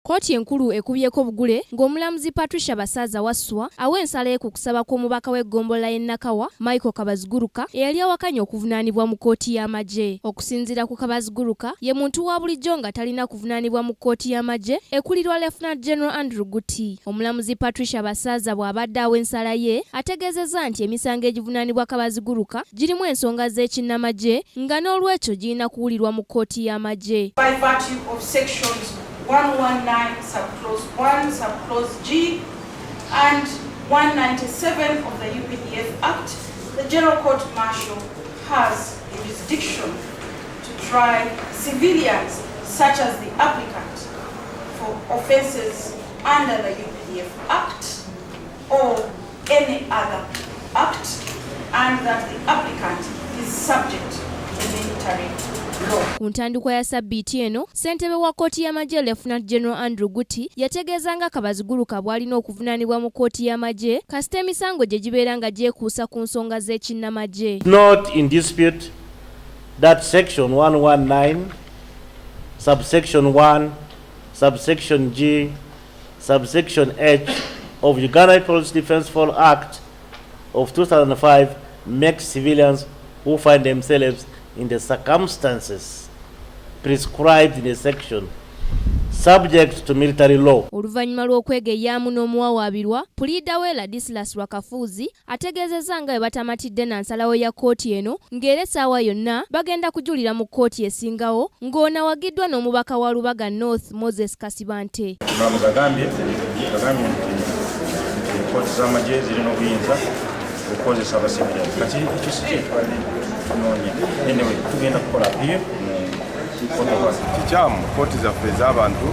Kkooti enkulu ekubyeko bugule ng'omulamuzi Patricia Basaaza Wasswa awa ensala ku kusaba kw'omubaka w'eggombolola y'e Nakawa Michael Kabaziguruka eyali awakanya okuvunaanibwa mu kkooti y'amagye. Okusinziira ku Kabaziguruka ye muntu wa bulijjo nga talina kuvunaanibwa mu kkooti y'amagye ekulirwa Lieutenant General Andrew Guti. Omulamuzi Patricia Basaaza bw'abadde awa ensala ye ategeezezza nti emisango egivunaanibwa Kabaziguruka girimu ensonga z'ekinnamagye nga n'olwekyo girina kuwulirwa mu kkooti y'amagye. 119 subclause 1 subclause G and 197 of the UPDF Act, the General Court Martial has jurisdiction to try civilians such as the applicant for offences under the UPDF Act or any other act, and that the applicant is subject to military law. Ku ntandikwa ya sabbiiti eno, ssentebe wa kkooti y'amagye Lieutenant General Andrew Guti yategeeza nga Kabaziguruka bw'alina okuvunaanibwa mu kkooti y'amagye kasita emisango gye gibeera nga gyekuusa ku nsonga z'ekinnamagye. Not in dispute that section 119 subsection 1 subsection G subsection H of Uganda People's Defence Force Act of 2005 makes civilians who find themselves in the circumstances prescribed in the section subject to military law. Oluvannyuma lw'okwegeyaamu n'omuwawaabirwa, puliida we Ladislas Lwakafuuzi ategeezezza nga bwe batamatidde na nsalawo ya kkooti eno ng'era essaawa yonna bagenda kujulira mu kkooti esingawo ng'onawagiddwa n'omubaka wa Lubaga North Moses Kasibante. Gagambye nti kkooti z'amagye zirina obuyinza okukozesa abasiviliani. Kati ekyo si kye tunoonya. Anyway, tugenda kukola appeal kikyamu kkooti zaffe ez'abantu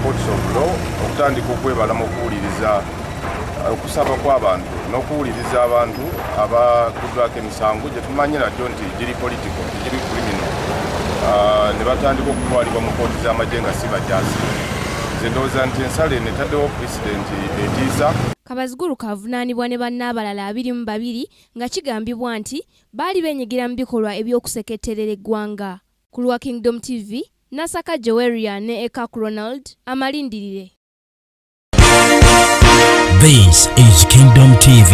courts of law okutandika okwebala mu okuwuliriza okusaba kw'abantu n'okuwuliriza abantu abakuddwako emisango gye tumanyi nagyo nti giri political giri criminal ne batandika okutwalibwa mu kkooti z'amagye nga si bajaasi. Nze ndowooza nti ensala eno etaddewo pulezidenti etiisa. Kabaziguruka avunaanibwa ne bannaabalala 22 nga kigambibwa nti baali beenyigira mu bikolwa eby'okuseketterera eggwanga. Ku lwa Kingdom TV, Nasaka Joweria ne Ekak Ronald amalindirire. This is Kingdom TV.